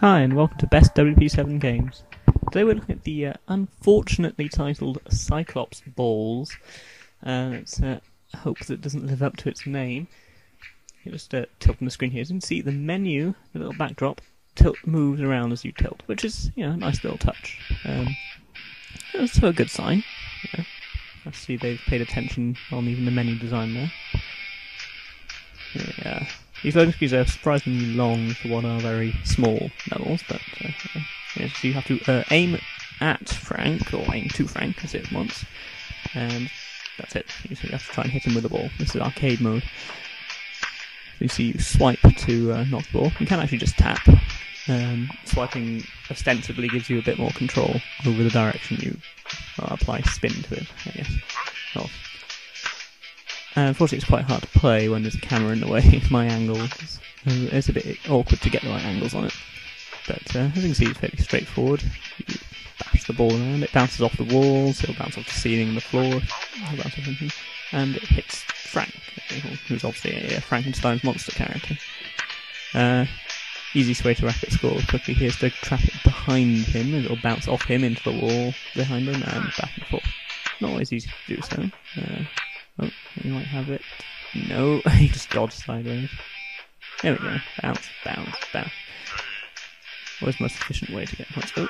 Hi and welcome to Best WP7 Games. Today we're looking at the unfortunately titled Cyclops Balls. Let's hope that it doesn't live up to its name. You just tilt on the screen here. As you can see, the menu, the little backdrop, moves around as you tilt, which is, a nice little touch. That's a good sign. I see they've paid attention on even the menu design there. Yeah. These loading screens are surprisingly long for what are very small levels, but so you have to aim at Frank, or aim to Frank as it wants, and that's it. You have to try and hit him with the ball. This is arcade mode. So you see you swipe to knock the ball. You can actually just tap. Swiping ostensibly gives you a bit more control over the direction you apply spin to it, I guess. Well, unfortunately it's quite hard to play when there's a camera in the way. My angle it's a bit awkward to get the right angles on it. But as you can see, it's fairly straightforward. You bash the ball around, it bounces off the walls, it'll bounce off the ceiling and the floor, and it hits Frank, who's obviously a Frankenstein's monster character. Easiest way to racket score quickly here is to trap it behind him, and it'll bounce off him into the wall behind him and back and forth. Not always easy to do so. Oh, you might have it. No, he just dodged sideways. There we go. Bounce, bounce, bounce. Always the most efficient way to get points. Oh,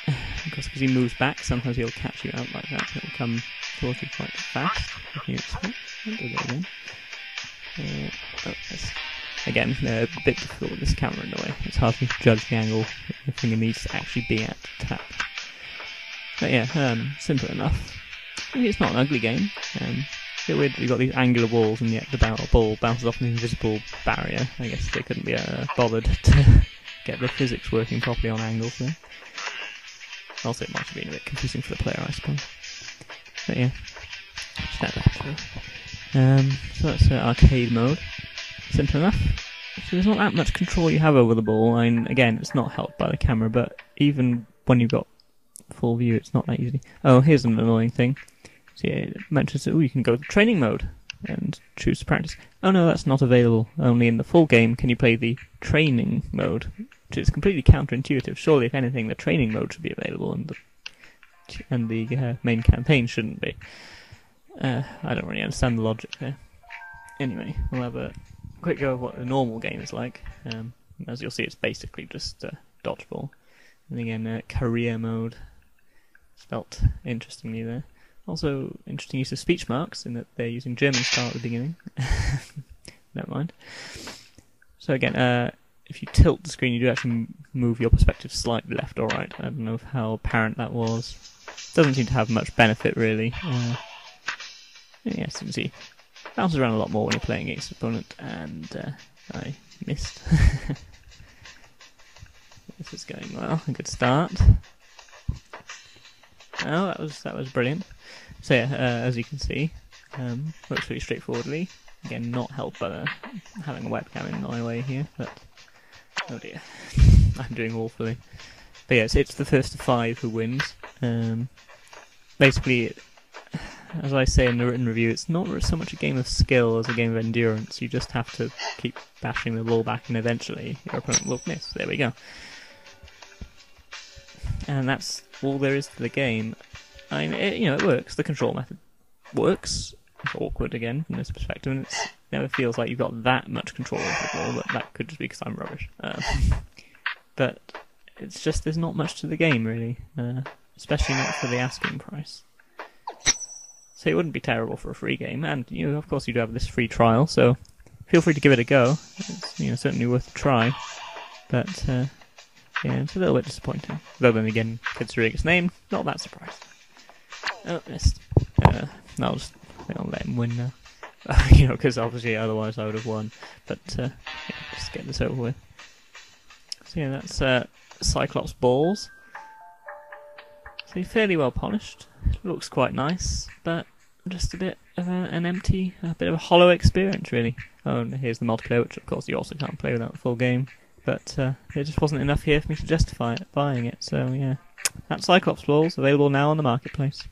of course, because he moves back, sometimes he'll catch you out like that. He'll come towards you quite fast. If you expect. I'll do that again. Again, a bit difficult with this camera in the way. It's hard to judge the angle the finger needs to actually be at to tap. But yeah, simple enough. It's not an ugly game. It's a bit weird that you've got these angular walls and yet the ball bounces off an invisible barrier. I guess they couldn't be bothered to get the physics working properly on angles there. Also, it might have been a bit confusing for the player, I suppose. But yeah, it's not actually. So that's arcade mode. Simple enough. So there's not that much control you have over the ball. I mean, again, it's not helped by the camera, but even when you've got full view, it's not that easy. Oh, here's an annoying thing. So yeah, it mentions that you can go to training mode and choose to practice. Oh no, that's not available. Only in the full game can you play the training mode, which is completely counterintuitive. Surely, if anything, the training mode should be available, and the main campaign shouldn't be. I don't really understand the logic there. Anyway, we'll have a quick go of what a normal game is like. As you'll see, it's basically just dodgeball. And again, career mode, spelt interestingly there. Also, interesting use of speech marks in that they're using German style at the beginning. Never mind. So again, if you tilt the screen, you do actually move your perspective slightly left or right. I don't know how apparent that was. Doesn't seem to have much benefit really. Yes, you can see. Bounces around a lot more when you're playing against an opponent, and I missed. This is going well. A good start. Oh, that was brilliant. So yeah, as you can see, works really straightforwardly. Again, not helped by having a webcam in my way here, but oh dear, I'm doing awfully. But yeah, it's the first of 5 who wins. Basically, as I say in the written review, it's not so much a game of skill as a game of endurance. You just have to keep bashing the ball back, and eventually your opponent will miss. There we go. And that's all there is to the game. I mean, it works. The control method works. It's awkward again from this perspective, and it never feels like you've got that much control over the ball. But that could just be because I'm rubbish. But it's just there's not much to the game really, especially not for the asking price. So it wouldn't be terrible for a free game, and of course you do have this free trial, so feel free to give it a go. It's certainly worth a try, but yeah, it's a little bit disappointing. Though then again, considering its name, not that surprised. Oh, missed. I'll let him win now, because obviously otherwise I would have won. But yeah, just get this over with. So yeah, that's Cyclops Balls. So fairly well polished. Looks quite nice, but just a bit of a bit of a hollow experience, really. Oh, and here's the multiplayer, which of course you also can't play without the full game. But it just wasn't enough here for me to justify buying it. So yeah, that's Cyclops Balls, available now on the marketplace.